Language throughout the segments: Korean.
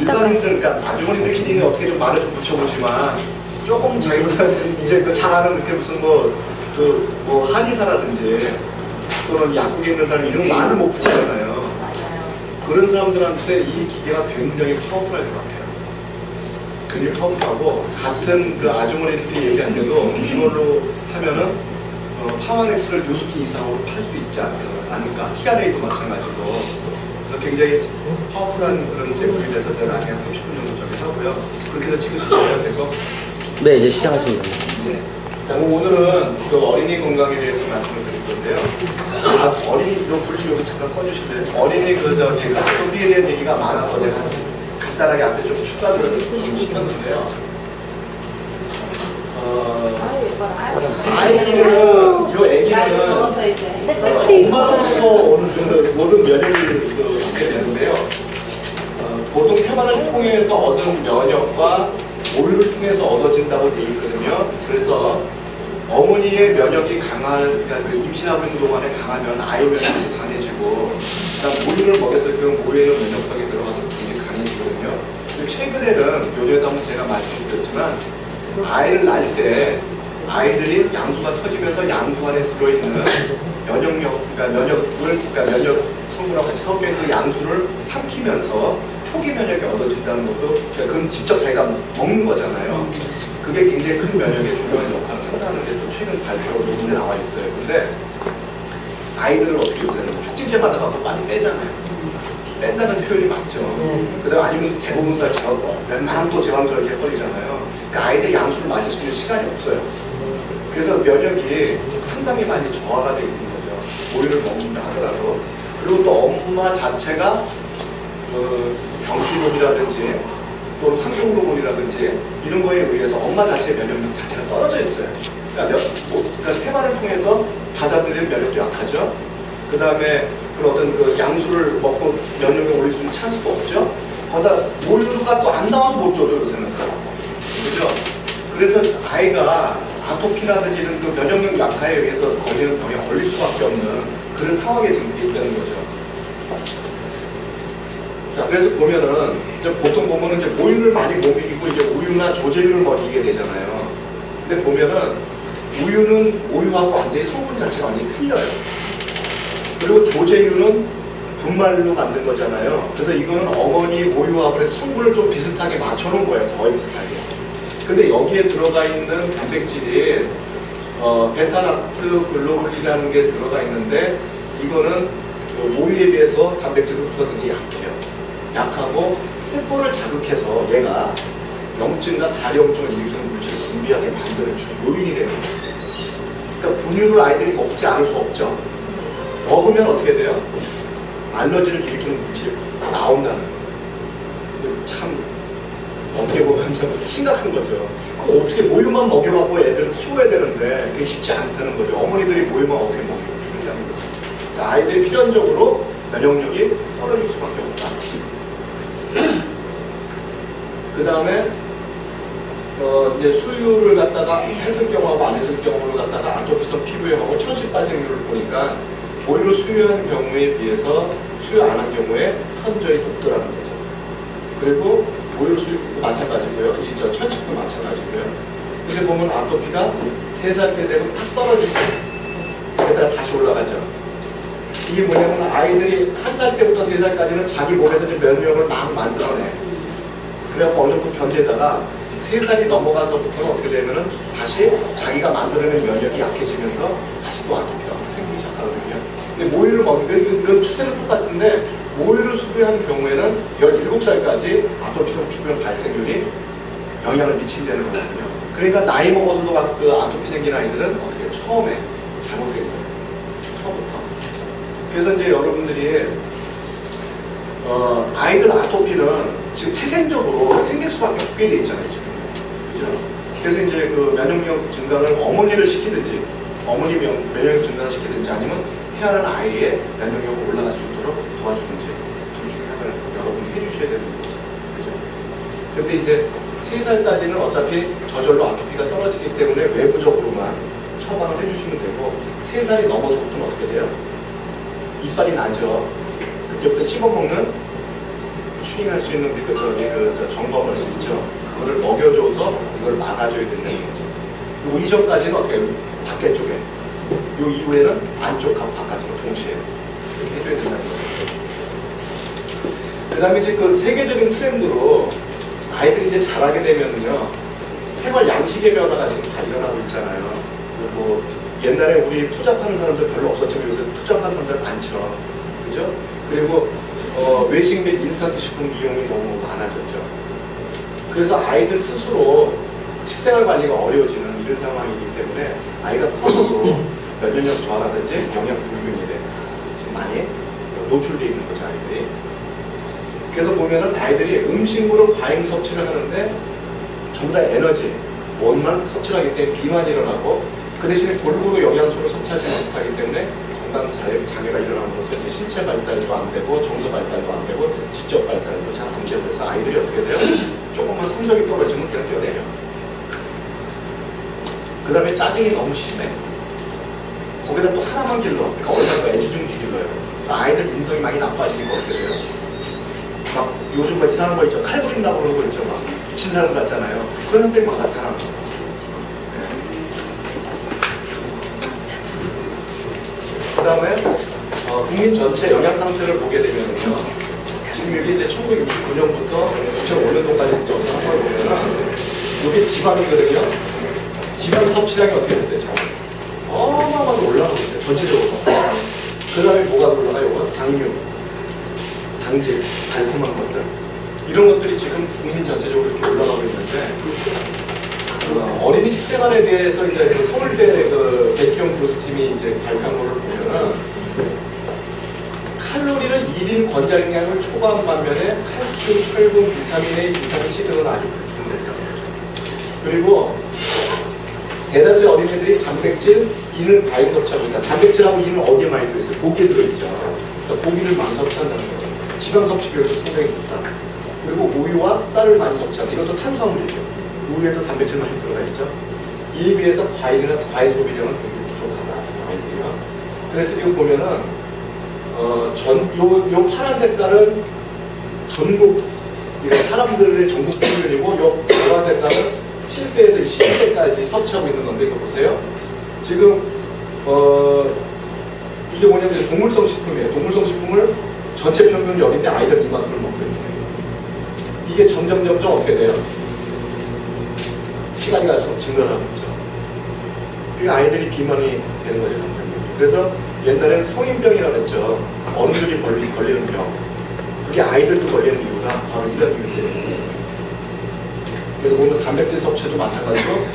일반인들, 그러니까 아주머니들 기능이 어떻게 좀 말을 좀 붙여보지만 조금 자기보다 이제 그 잘하는 이렇게 무슨 뭐 한의사라든지 또는 약국에 있는 사람이 이런 말을 못 붙이잖아요. 그런 사람들한테 이 기계가 굉장히 파워풀할 것 같아요. 굉장히 파워풀하고 같은 그 아주머니들이 얘기한 데도 이걸로 하면은 파워넥스를 요스킨 이상으로 팔 수 있지 않을까. 히아레이도 마찬가지고. 그래서 굉장히 파워풀한 그런 제품이 돼서 제가 나중에 한 30분 정도 저기 하고요. 그렇게 해서 찍으시면 돼서. 네, 이제 시작하시면 됩니다. 네. 자, 오늘은 그 어린이 건강에 대해서 말씀을 드릴 건데요. 어린이, 불씨 여기 잠깐 꺼주실래요? 어린이 소비에 대한 얘기가 많아서 제가 간단하게 앞에 좀 추가를 좀 시켰는데요. 아이들은, 이 애기는 엄마로부터 오는 그 모든 면역을 받게 되는데요. 보통 태반을 통해서 얻은 면역과 모유를 통해서 얻어진다고 되어 있거든요. 그래서 어머니의 면역이 그러니까 그 임신하고 있는 동안에 강하면 아이 면역이 강해지고, 그다음 모유를 먹였을 때 모유에는 면역성이 들어가서 굉장히 강해지거든요. 근데 최근에는 요즘에도 한번 제가 말씀드렸지만 아이를 낳을 때 아이들이 양수가 터지면서 양수 안에 들어있는 면역 성분하고 같이 섞여 있는 양수를 삼키면서 초기 면역이 얻어진다는 것도, 그건 직접 자기가 먹는 거잖아요. 그게 굉장히 큰 면역에 중요한 역할을 한다는 게 또 최근 발표 논문에 나와 있어요. 근데 아이들을 어떻게 요새는 촉진제마다 가고 많이 빼잖아요. 뺀다는 표현이 맞죠. 그다음 아니면 대부분 다 웬만하면 또 제왕절개 해버리잖아요. 그러니까 아이들이 양수를 마실 수 있는 시간이 없어요. 그래서 면역이 상당히 많이 저하가 되어 있는 거죠. 모유를 먹는다 하더라도. 그리고 또 엄마 자체가 경기론이라든지 또 환경호르몬이라든지 이런 거에 의해서 엄마 자체의 면역력 자체가 떨어져 있어요. 그러니까 생활을 통해서 받아들이는 면역도 약하죠. 그 다음에 어떤 그 양수를 먹고 면역력 올릴 수 있는 찬스도 없죠. 거기다 모유가 또 안 나와서 못 줘요, 요새는. 그죠? 그래서 아이가 아토피라든지 이런 그 면역력 약화에 의해서 걸리는 병에 걸릴 수밖에 없는 그런 상황에 지금 있다는 거죠. 자, 그래서 보면은, 이제 보통 보면은 이제 모유를 많이 못 먹이고 이제 우유나 조제유를 먹이게 되잖아요. 근데 보면은, 우유는 모유하고 완전히 성분 자체가 완전히 틀려요. 그리고 조제유는 분말로 만든 거잖아요. 그래서 이거는 어머니 모유하고 성분을 좀 비슷하게 맞춰놓은 거예요. 거의 비슷하게. 근데 여기에 들어가 있는 단백질이, 베타락트 글로불린이라는 게 들어가 있는데, 이거는 모유에 비해서 단백질 흡수가 굉장히 약해요. 약하고 세포를 자극해서 얘가 염증과 다리염증을 일으키는 물질을 분비하게 만드는 주 요인이 되는 거예요. 그러니까 분유를 아이들이 먹지 않을 수 없죠. 먹으면 어떻게 돼요? 알러지를 일으키는 물질이 나온다는 거예요. 참 어떻게 보면 참 심각한 거죠. 그럼 어떻게 모유만 먹여갖고 애들을 키워야 되는데 그게 쉽지 않다는 거죠. 어머니들이 모유만 어떻게 먹이냐는 거죠. 그러니까 아이들이 필연적으로 면역력이 떨어질 수밖에 없다. 그 다음에 이제 수유를 갖다가 했을 경우하고 안 했을 경우를 갖다가 아토피성 피부염하고 천식 발생률을 보니까 모유를 수유한 경우에 비해서 수유 안 한 경우에 현저히 높더라는 거죠. 그리고 모유를 수유 마찬가지고요. 이 천식도 마찬가지고요. 근데 보면 아토피가 3살 때 되면 탁 떨어지죠. 게다가 다시 올라가죠. 이게 뭐냐면 아이들이 1살 때부터 3살까지는 자기 몸에서 면역력을 막 만들어내. 그래갖고 어느 정도 견디다가 3살이 넘어가서부터는 어떻게 되면은 다시 자기가 만들어낸 면역이 약해지면서 다시 또 아토피가 생기기 시작하거든요. 근데 모유를 먹는 그 추세는 똑같은데 모유를 수유한 경우에는 17살까지 아토피성 피부염 발생률이 영향을 미친다는 거거든요. 그러니까 나이 먹어서도 그 아토피 생긴 아이들은 어떻게 처음에 잘못된 거예요. 처음부터. 그래서 이제 여러분들이 아이들 아토피는 지금 태생적으로 생길 수밖에 없게 돼 있잖아요, 지금. 그죠? 그래서 이제 그 면역력 증강을 어머니를 시키든지, 어머니 면역력 증강을 시키든지 아니면 태어난 아이의 면역력이 올라갈 수 있도록 도와주든지 둘 중에 하나를 여러분이 해주셔야 되는 거죠. 그죠? 근데 이제 3살까지는 어차피 저절로 아토피가 떨어지기 때문에 외부적으로만 처방을 해주시면 되고 3살이 넘어서부터는 어떻게 돼요? 이빨이 나죠. 그때부터 씹어먹는 추잉할 수 있는 우리 정범을 수 있죠. 그거를 먹여줘서 이걸 막아줘야 된다는 거죠. 요 이전까지는 어떻게 해요? 밖에 쪽에. 요 이후에는 안쪽하고 바깥으로 동시에 이렇게 해줘야 된다는 거죠. 그 다음에 이제 그 세계적인 트렌드로 아이들이 이제 자라게 되면요. 생활 양식의 변화가 지금 다 일어나고 있잖아요. 뭐 옛날에 우리 투잡하는 사람들 별로 없었지만 요새 투잡하는 사람들 많죠. 그죠? 그리고 외식 및 인스턴트 식품 이용이 너무 많아졌죠. 그래서 아이들 스스로 식생활 관리가 어려워지는 이런 상황이기 때문에 아이가 커서도 면역력 저하라든지 영양 불균이 지금 많이 노출되어 있는 거죠, 아이들이. 그래서 보면은 아이들이 음식물을 과잉 섭취를 하는데 전부 다 에너지, 원만 섭취를 하기 때문에 비만이 일어나고 그 대신에 골고루 영양소를 섭취하지 못하기 때문에 건강 장애가 일어남으로써 이제 신체 발달도 안 되고 정서 발달도 안 되고 지적 발달도 잘 안 되고 해서 아이들이 어떻게 돼요? 조금만 성적이 떨어지면 그냥 뛰어내려. 그 다음에 짜증이 너무 심해. 거기다 또 하나만 길러. 그러니까 얼마나 애지중지 길러요. 그러니까 아이들 인성이 많이 나빠지니까 어떻게 돼요? 막 요즘 막 이상한 거 있죠. 칼 부린다고 그러고 있죠. 막 미친 사람 같잖아요. 그런 사람들이 막 나타나는 거예요. 그 다음에 국민 전체 영양 상태를 보게 되면요. 지금 여기 이제 1969년부터 2005년도까지 조사한 걸 보면은 이게 지방이거든요. 지방 섭취량이 어떻게 됐어요? 어마어마하게 올라가고 있어요. 전체적으로. 그 다음에 뭐가 올라가요? 이거 당류, 당질, 달콤한 것들. 이런 것들이 지금 국민 전체적으로 이렇게 올라가고 있는데 어린이 식생활에 대해서 이제 그 서울대 그 백희영 교수팀이 이제 발표한 거를 보면은 칼로리를 1인 권장량을 초과한 반면에 칼슘, 철분, 비타민 A, 비타민 C 등은 아주 불균했어요. 그리고 대다수의 어린이들이 단백질, 인을 과잉 섭취하고 있다. 단백질하고 인은 어디에 많이 들어있어요? 고기에 들어있죠. 그러니까 고기를 많이 섭취한다는 거죠. 지방 섭취 비율도 상당히 높다. 그리고 우유와 쌀을 많이 섭취한다. 이것도 탄수화물이죠. 우유에도 단백질 많이 들어가 있죠. 이에 비해서 과일 소비량은 굉장히 부족하다. 아이들이요. 그래서 지금 보면은 요 파란 색깔은 전국 사람들의 전국 평균이고 요 노란 색깔은 7세에서 12세까지 섭취하고 있는 건데 이거 보세요. 지금 이게 뭐냐면 동물성 식품이에요. 동물성 식품을 전체 평균 어린데 아이들 이만큼을 먹고 있는 거예요. 이게 점점 어떻게 돼요? 시간이 갈수록 증가하고 있죠. 그게 아이들이 비만이 되는 거죠. 그래서 옛날에는 성인병이라고 했죠. 어른들이 걸리는 병. 그게 아이들도 걸리는 이유가 바로 이런 이유예요. 그래서 오늘 단백질 섭취도 마찬가지로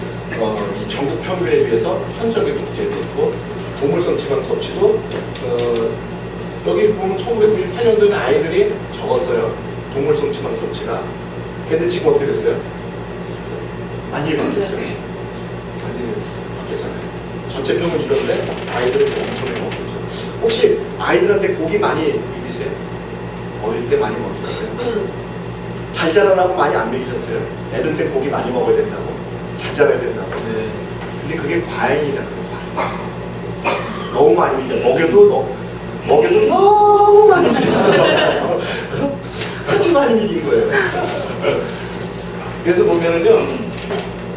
이 전국 평균에 비해서 현저하게 높게 되어 있고 동물성 지방 섭취도 여기 보면 1998년도에는 아이들이 적었어요. 동물성 지방 섭취가. 근데 지금 어떻게 됐어요? 많이 바뀌었죠. 많이 바뀌었잖아요. 전체 평은 이런데 아이들은 엄청나게 먹고 있죠. 혹시 아이들한테 고기 많이 먹이세요? 어릴 때 많이 먹이셨어요? 잘 자라라고 많이 안 먹이셨어요? 애들 때 고기 많이 먹어야 된다고? 잘 자라야 된다고? 네. 근데 그게 과잉이잖아요. 과잉. 너무 많이 먹여도 너무 많이 먹였어요. 아주 많이 먹인 거예요. 그래서 보면은요,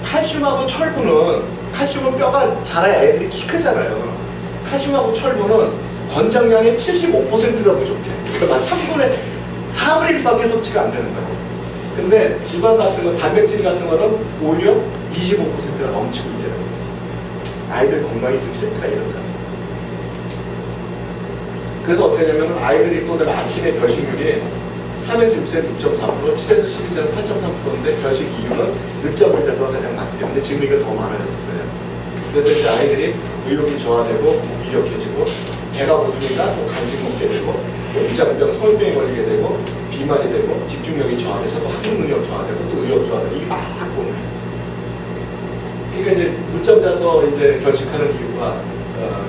칼슘하고 철분은, 칼슘은 뼈가 자라야 애들이 키 크잖아요. 칼슘하고 철분은 권장량의 75%가 부족해. 그러니까 3분의 4분의 1밖에 섭취가 안 되는 거예요. 근데 지방 같은 거, 단백질 같은 거는 오히려 25%가 넘치고 있대요. 아이들 건강이 좀 싫다 이런다. 그래서 어떻게 되냐면 아이들이 또 아침에 결식률이 3에서 6세는 6.4%, 7에서 12세는 8.3%인데 결식 이유는 늦잠을 자서 가장 많대요. 근데 지금 이거 더 많아졌어요. 그래서 이제 아이들이 의욕이 저하되고 무기력해지고 배가 고프니까 또 간식 먹게 되고 위장병, 성인병에 걸리게 되고 비만이 되고 집중력이 저하돼서 또 학습 능력 저하되고 또 의욕 저하되고 이게 막 오는 거예요. 그러니까 이제 늦잠 자서 이제 결식하는 이유가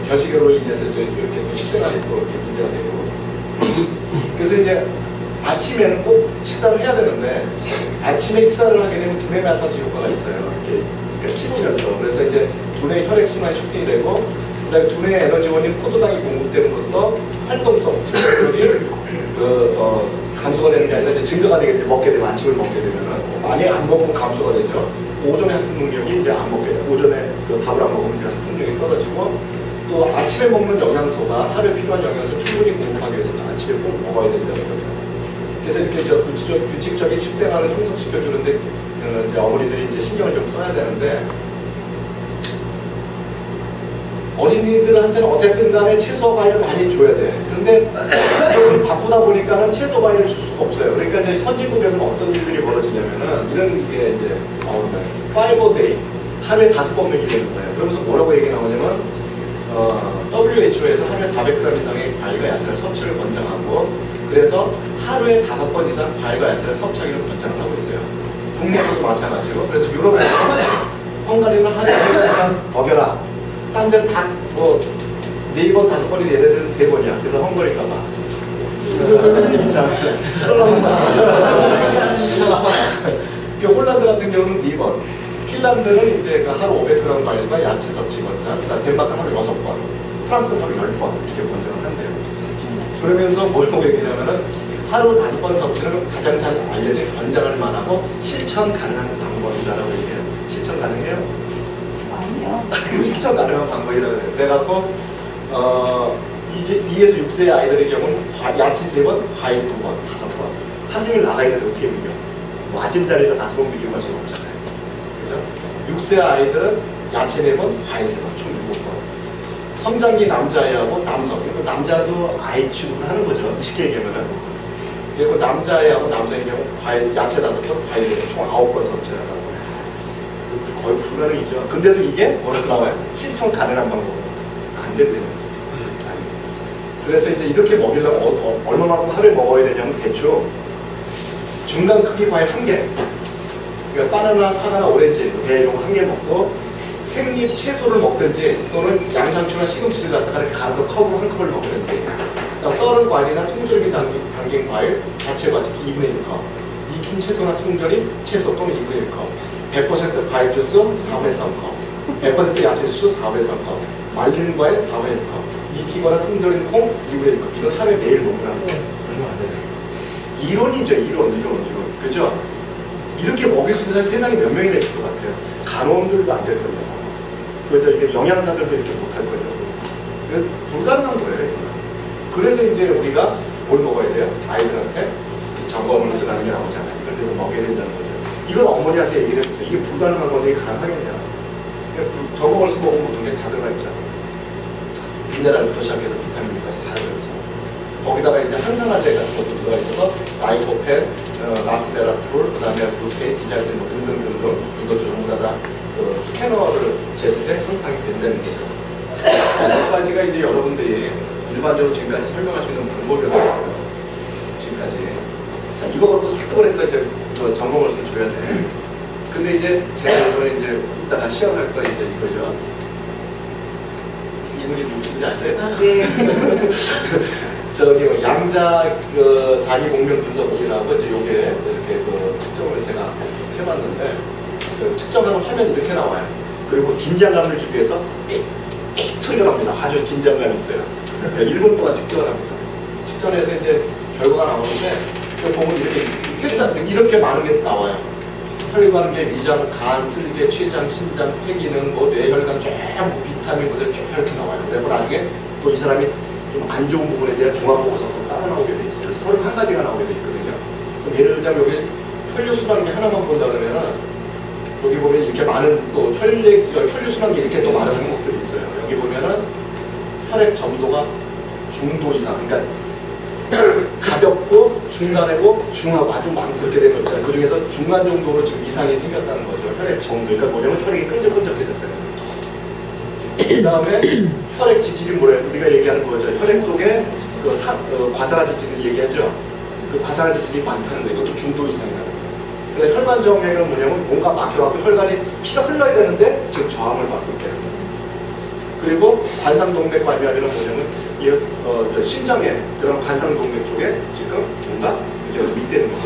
결식으로 인해서 이렇게 또 식생활이 또 이렇게 문제가 되고 그래서 이제 아침에는 꼭 식사를 해야 되는데 아침에 식사를 하게 되면 두뇌 마사지 효과가 있어요. 이렇게 씹으면서 그래서 이제 두뇌 혈액 순환이 촉진이 되고 그다음에 두뇌 에너지원인 포도당이 공급되는 것으로 활동성, 즉각력이 감소가 되는 게 아니라 이제 증가가 되겠죠. 먹게 되면 아침을 먹게 되면은 만약에 안 먹으면 감소가 되죠. 오전에 학습 능력이 이제 안 먹게 되고 오전에 그 밥을 안 먹으면 이제 학습 능력이 떨어지고 또 아침에 먹는 영양소가 하루에 필요한 영양소 충분히 공급하기 위해서 아침에 꼭 먹어야 된다는 거죠. 그래서 이렇게 저 규칙적인 식생활을 형성시켜 주는데 이제 어머니들이 이제 신경을 좀 써야 되는데. 어린이들한테는 어쨌든 간에 채소 과일을 많이 줘야 돼. 그런데 좀 바쁘다 보니까는 채소 과일을 줄 수가 없어요. 그러니까 이제 선진국에서는 어떤 일들이 벌어지냐면은 이런 게 이제 나오는 거예요. 파이버 데이. 하루에 5번 먹이 되는 거예요. 그러면서 뭐라고 얘기 나오냐면 WHO에서 하루에 400g 이상의 과일과 야채를 섭취를 권장하고 그래서 하루에 5번 이상 과일과 야채를 섭취하기를 권장을 하고 있어요. 북미에서도 마찬가지고 그래서 유럽에서 헝가리는 하루에 1시간 먹여라. 딴 데는 다, 4번, 5번이 예를 들면 3번이야. 그래서 헝거릴까 봐. 이상하게. 홀란드 같은 경우는 2번. 핀란드는 이제 하루 500g 과일과 야채 섭취 권장. 그다음 덴마크 하루 6번. 프랑스는 하루 10번. 이렇게 권장을 한대요. 그러면서 뭐라고 얘기냐면은 하루 5번 섭취는 가장 잘 알려진 권장을 만하고 실천 가능한 방법이다라고 얘기해요. 실천 가능해요? 실천 가능한 방법이라고 해요. 그래갖고 이제 2에서 6세의 아이들의 경우는 야채 3번, 과일 2번, 5번. 하루 종일 나가 있는데 어떻게 먹여? 뭐 앉은 자리에서 5번 먹이고 수는 없잖아요. 그죠? 6세 아이들은 야채 4번, 과일 3번, 총 7번. 성장기 남자애하고 남성. 그러니까 남자도 아이 취급을 하는 거죠. 쉽게 얘기하면은. 그리고 남자애하고 남성의 경우 과일, 야채 5번, 과일 4번, 총 9번 섭취를 하고. 거의 불가능이죠. 근데도 이게 뭐라고 나와요? 실천 가능한 방법. 안 된대요. 그래서 이제 이렇게 먹이려면 얼마만큼 하루에 먹어야 되냐면 대충 중간 크기 과일 1개. 그러니까 바나나, 사과나 오렌지, 배 이런 거 1개 먹고 생잎 채소를 먹든지 또는 양상추나 시금치를 갖다가 이렇게 갈아서 컵으로 한 컵을 먹든지 썰은 과일이나 통조림이 담긴 과일 자체가 2분의 1컵. 익힌 채소나 통조림, 채소 또는 2분의 1컵. 100% 과일 주스 4분의 3컵, 100% 야채 주스 4분의 3컵, 말린 과일 4분의 1컵, 익히거나 통조림 콩 2분의 1컵. 이걸 하루에 매일 먹으라고. 얼마 안 되잖아요. 이론이죠, 이론. 그죠? 이렇게 먹일 수 있는 사람이 세상에 몇 명이나 있을 것 같아요. 간호원들도 안 될 거예요. 그래서 이게 영양사들도 이렇게 못할 거예요. 불가능한 거예요. 그래서 이제 우리가 뭘 먹어야 돼요? 아이들한테 점검을 쓰라는 게 나오잖아요. 그래서 먹여야 된다는 거죠. 이걸 어머니한테 얘기를 했어요. 이게 불가능한 건데 이게 가능하겠냐. 저거 벌써 먹으면 모든 게 다 들어가 있잖아. 미네랄부터 시작해서 비타민까지 다 들어가 있잖아. 거기다가 이제 항산화제 같은 것도 들어가 있어서 라이코펜, 라스베라톨, 그 다음에 글루테인, 지자이틴 뭐 등등등등 이것도 전부 다 스캐너를 쟀을 때 형성이 된다는 거죠. 두 가지가 이제 여러분들이 일반적으로 지금까지 설명할 수 있는 방법이었어요. 지금까지. 자, 이거 갖고 설득을 해서 이제 점검을 좀 줘야 돼. 근데 이제 제가 이번에 이제 이따가 시험할 거 이제 이거죠. 이분이 누구신지 아세요? 네. 저기 양자 자기 공명 분석이라고 이제 요게 이렇게 측정을 제가 해봤는데 측정하는 화면이 이렇게 나와요. 그리고 긴장감을 주기 위해서 삑삑 소리가 납니다. 아주 긴장감이 있어요. 1분 동안 측정을 합니다. 측정해서 이제 결과가 나오는데 보면 이렇게 많은 게 나와요. 혈관, 계, 위장, 간, 쓸개, 췌장, 신장, 폐기능, 뭐 뇌혈관, 쫙 비타민 모델 쭉 이렇게 나와요. 그리고 나중에 또 이 사람이 좀 안 좋은 부분에 대한 종합보고서도 따로 나오게 돼 있어요. 31가지가 나오게 돼 있거든요. 그럼 예를 들자면 여기 혈류순환기 하나만 본다 그러면은 여기 보면 이렇게 많은 또 혈류순환기 이렇게 또 많은 항목들이 있어요. 여기 보면은 혈액 점도가 중도 이상, 그러니까 가볍고 중간이고 중하고 아주 많고 그렇게 된 거 있잖아요. 그 중에서 중간 정도로 지금 이상이 생겼다는 거죠. 혈액 정도. 그러니까 뭐냐면 혈액이 끈적끈적해졌다는 거죠. 그 다음에 혈액 지질이 뭐예요? 우리가 얘기하는 거죠. 혈액 속에 과산화 지질을 얘기하죠. 그 과산화 지질이 많다는 거예요. 이것도 중도 이상이라는 거예요. 그러니까 혈관 정맥은 뭐냐면 뭔가 막혀갖고 혈관이 피가 흘러야 되는데 지금 저항을 받고 있다는 거예요. 그리고 관상동맥 관리하려는 뭐냐면 심장에 그런 관상동맥 쪽에 지금 뭔가 밑대는 거예요.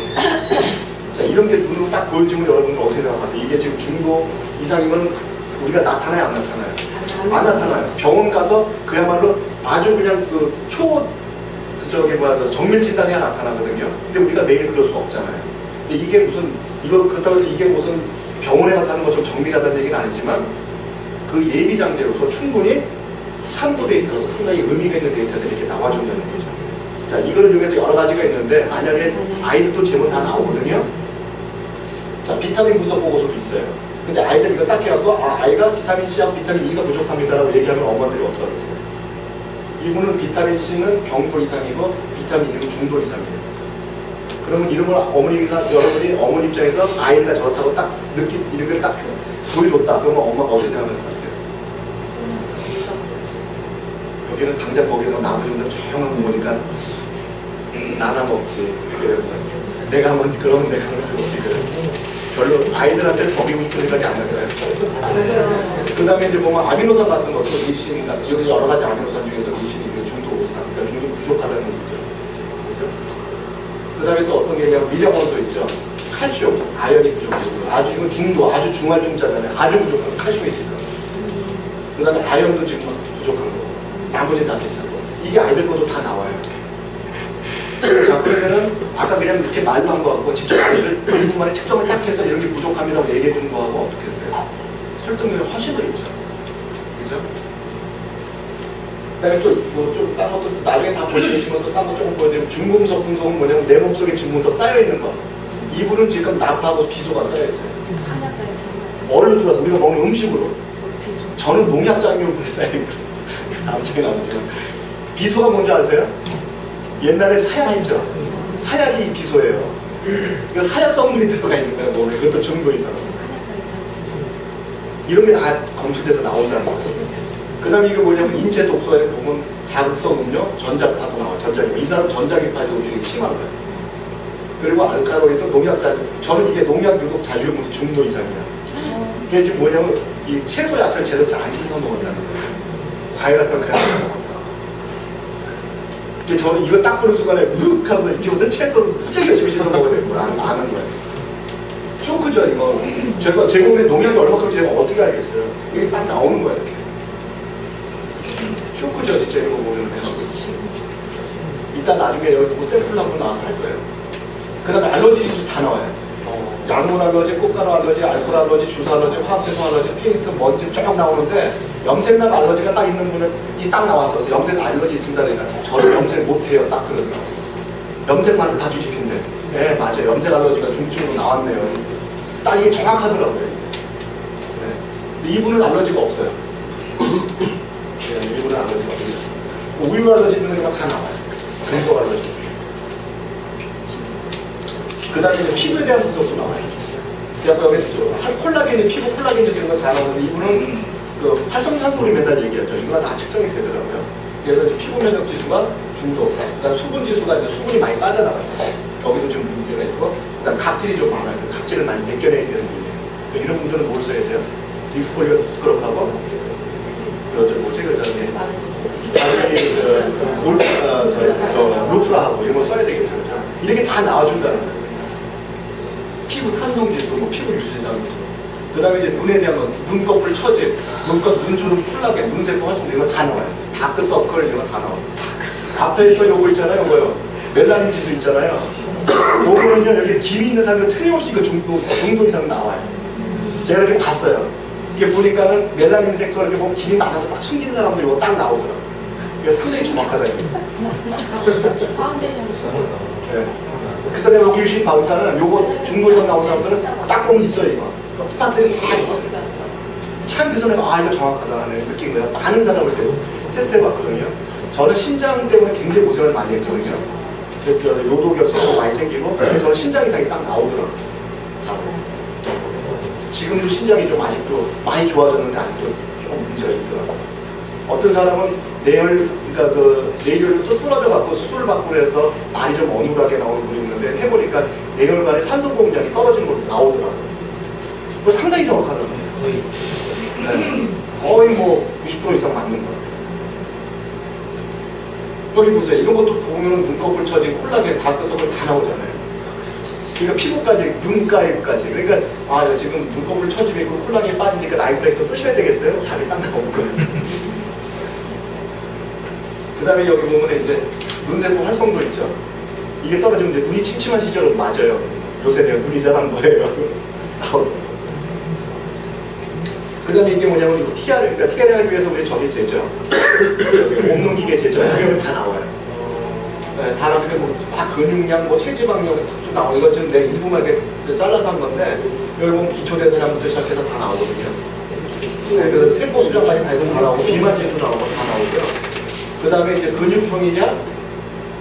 자, 이런 게 눈으로 딱 보여지면 여러분들 어떻게 생각하세요? 이게 지금 중도 이상이면 우리가 나타나요, 안 나타나요? 안 나타나요. 병원 가서 그야말로 아주 그냥 정밀 진단해야 나타나거든요. 근데 우리가 매일 그럴 수 없잖아요. 근데 이게 무슨 이거 그렇다고 해서 이게 무슨 병원에 가서 하는 것처럼 정밀하다는 얘기는 아니지만 그 예비 단계로서 충분히 참고 데이터로서 상당히 의미가 있는 데이터들이 이렇게 나와준다는 거죠. 자, 이거를 중에서 여러 가지가 있는데 만약에 아이들도 제목 다 나오거든요. 자, 비타민 부족 보고서도 있어요. 근데 아이들 이거 딱 해갖고 아이가 비타민 C하고 비타민 E가 부족합니다라고 얘기하면 엄마들이 어떻게 하겠어요? 이분은 비타민 C는 경도 이상이고 비타민 E는 중도 이상이에요. 그러면 이런 걸 여러분이 어머니 입장에서 아이가 저렇다고 딱 이런 걸 딱 보여줬다. 그러면 엄마가 어떻게 생각할 것 같아요? 여기는 당장 거기서 나머지는 조용한 거 보니까 나나 먹지. 내가 먼저 그러면 내가 먹지. 별로 아이들한테 먹이고 싶은 생각이 안 나잖아요. 그 다음에 이제 보면 아미노산 같은 것도 리신 같은 여기 여러 가지 아미노산 중에서 리신이 중도 이상, 그러니까 중도 부족하다는 얘기죠. 그죠? 그 다음에 또 어떤 게 얘기하면 미량원소 있죠. 칼슘, 아연이 부족해요. 아주 이건 중도, 아주 중할 중자잖아요. 아주 부족한 칼슘이 지금. 그 다음에 아연도 지금 부족한 거. 나머지는 다 괜찮고. 이게 아이들 것도 다 나와요. 자, 그러면은 아까 그냥 이렇게 말로 한 거 같고 직접 아이를 1분 만에 측정을 딱 해서 이런 게 부족합니다고 얘기해 주는 거하고 어떻게 했어요? 설득력이 훨씬 더 있죠. 그죠? 그다음에 또 뭐 좀 딴 것도 나중에 다 보시겠지만 또 딴 거 조금 보여드리면 중금속 분석은 뭐냐면 내 몸속에 중금속 쌓여 있는 거. 이분은 지금 나하고 비소가 쌓여 있어요. 얼로 들어서 우리가 먹는 음식으로. 저는 농약장류로 쌓여 있고 남자긴 나오지만 비소가 뭔지 아세요? 옛날에 사약 있죠? 사약이 비소예요. 그러니까 사약 성분이 들어가 있는 거예요. 몸에. 그것도 중도 이상. 이런 게 다 검출돼서 나온다는 거죠. 그 다음에 이게 뭐냐면 인체 독소에 보면 자극성 음료, 전자파도 나와요. 전자기파. 이 사람 전자기파 중에 심한 거예요. 그리고 알카로이드, 농약자료. 저는 이게 농약 유독 잔류물이 중도 이상이야. 이게 지금 뭐냐면 이 채소 야채를 제대로 잘 안 씻어 먹었다는 거예요. 과일 같은 거 그냥 저는 이거 딱 보는 순간에 묵 하고 이제부터 채소를 무지하게 열심히 씻어 먹어야 되고 아는 거예요. 쇼크죠 이거. 제가 제 몸에 농약이 얼마큼인지 제가 어떻게 알겠어요. 이게 딱 나오는 거야 이렇게. 쇼크죠 진짜 이거 보면. 이따 나중에 여기 두고 샘플 한번 나와서 할 거예요. 그 다음에 알러지 지수 다 나와요. 양분 알러지, 꽃가루 알러지, 알코올 알러지, 주사 알러지, 화학세소 알러지, 페인트, 먼지 쫙 나오는데 염색약 알러지가 딱 있는 분은 이 딱 나왔어요. 염색 알러지 있습니다. 그러니까 저는 염색 못해요. 딱 그러더라고요. 염색만은 다 뒤집힌데. 네, 맞아요. 염색 알러지가 중증으로 나왔네요. 딱 이게 정확하더라고요. 네. 근데 이분은 알러지가 없어요. 네, 이분은 알러지가 없어요. 우유 알러지 있는 거 다 나와요. 금속 알러지. 그 다음에 피부에 대한 분석도 나와요. 그래서 여기 콜라겐이 피부 콜라겐 같은 거 다 나오는데 이분은 그 활성산소를 매달 얘기하죠. 이거 다 측정이 되더라고요. 그래서 이제 피부 면역 지수가 중도, 그다음 수분 지수가 이제 수분이 많이 빠져나갔어요. 여기도 지금 문제가 있고, 그다음 각질이 좀 많아서 각질을 많이 벗겨내야 되는 분이에요. 이런 분들은 뭘 써야 돼요? 디스폴리오 스크럽하고 루프라하고 이런 거 써야 되겠죠. 이렇게 다 나와준다는 거예요. 피부 탄성지수, 뭐 피부 유지장, 그 다음에 이제 눈에 대한 건 눈꺼풀 처짐, 눈주름 콜라겐, 눈세포 활성 이런 거 다 나와요. 다크서클 이런 거 다 나와요. 앞에서 요거 있잖아요, 요거요. 멜라닌 지수 있잖아요. 요거는요, 이렇게 김이 있는 사람은 틀림없이 그 중도 이상 나와요. 제가 이렇게 봤어요. 이게 보니까는 멜라닌 색소 이렇게 보면 김이 많아서 딱 숨기는 사람들 이거 딱 나오더라고요. 이게 상당히 정확하다, 이거. 네. 그래서 내가 여기 유심 봐보니까는 요거 중도 이상 나온 사람들은 딱 보면 있어요, 이거. 스파트들이 다 있어요. 참 그래서 내가 이거 정확하다 하는 느낀 거야. 많은 사람을 테스트 해봤거든요. 저는 신장 때문에 굉장히 고생을 많이 했거든요. 요도결석도 많이 생기고, 저는 신장 이상이 딱 나오더라고요. 지금도 신장이 좀 아직도 많이 좋아졌는데 아직도 조금 문제가 있더라고요. 어떤 사람은 그러니까 그 뇌혈이 또 쓰러져 갖고 수술 받고 그래서 말이 좀 어눌하게 나오는 분이 있는데 해보니까 뇌혈관에 산소 공급량이 떨어지는 것도 나오더라고요. 그거 상당히 정확하더라고요. 거의 뭐 90% 이상 맞는 거예요. 여기 보세요. 이런 것도 보면 눈꺼풀 처진 콜라겐, 다크서클 다 나오잖아요. 그러니까 피부까지, 눈가에까지. 그러니까 지금 눈꺼풀 처짐이 있고 콜라겐이 빠지니까 라이프렉터 쓰셔야 되겠어요? 답이 딱 나오고. 그 다음에 여기 보면 이제 눈세포 활성도 있죠. 이게 떨어지면 이제 눈이 침침한 시절은 맞아요. 요새 내가 눈이 잘 안 보여요. 그 다음에 이게 뭐냐면 이거 그러니까 TR을 하기 위해서 우리 저기 되죠. 저기 몸는 기계 제죠. 여기 다 나와요. 네, 다 나와서 막 근육량, 뭐 체지방량 쭉 나와요. 이거 지금 내 일부만 이렇게 잘라서 한 건데 여기 보면 기초대사량부터 시작해서 다 나오거든요. 네, 그래서 세포 수량까지 다 해서 다 나오고 비만 지수 나오고 다 나오고요. 그 다음에 이제 근육형이냐,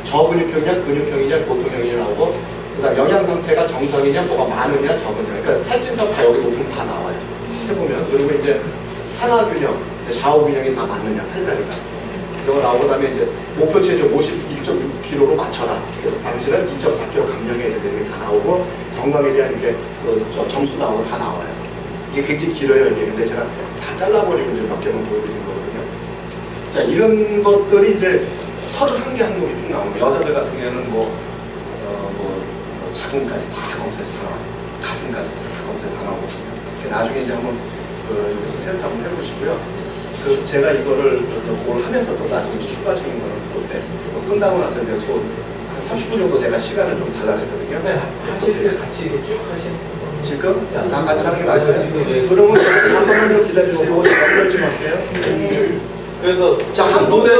저근육형이냐, 근육형이냐, 보통형이냐 나오고 그 다음 영양 상태가 정상이냐, 뭐가 많으냐, 적으냐. 그러니까 살찐살 다 여기 높으면 다 나와요. 해보면. 그리고 이제 상하균형, 좌우균형이 다 맞느냐, 팔다리가. 이거 나오고 다음에 이제 목표 체중 51.6kg로 맞춰라. 그래서 당신은 2.4kg 감량해야 되는 게 다 나오고 건강에 대한 이게 점수 나오고 다 나와요. 이게 굉장히 길어요, 이게. 근데 제가 다 잘라버리고 이제 몇 개만 보여드린 거거든요. 자, 이런 것들이 이제 31개 항목이 쭉 나옵니다. 여자들 같은 경우에는 자궁까지 다 검사해서 다 나와요. 가슴까지 다 검사해서 다 나오거든요. 나중에 이제 한번 여기서 테스트 한번 해보시고요. 그래서 제가 이거를 뭘 하면서 또 나중에 추가적인 거를 또 끝나고 나서 이제 한 30분 정도 제가 시간을 좀 달라했거든요. 네, 하실 때 같이 이렇게 쭉 하시는 거. 지금? 다 같이 하는 게 나을까요? 그러면 잠깐만요 기다려주세요. 제가 그럴 좀 할게요. 그래서 자, 한 노래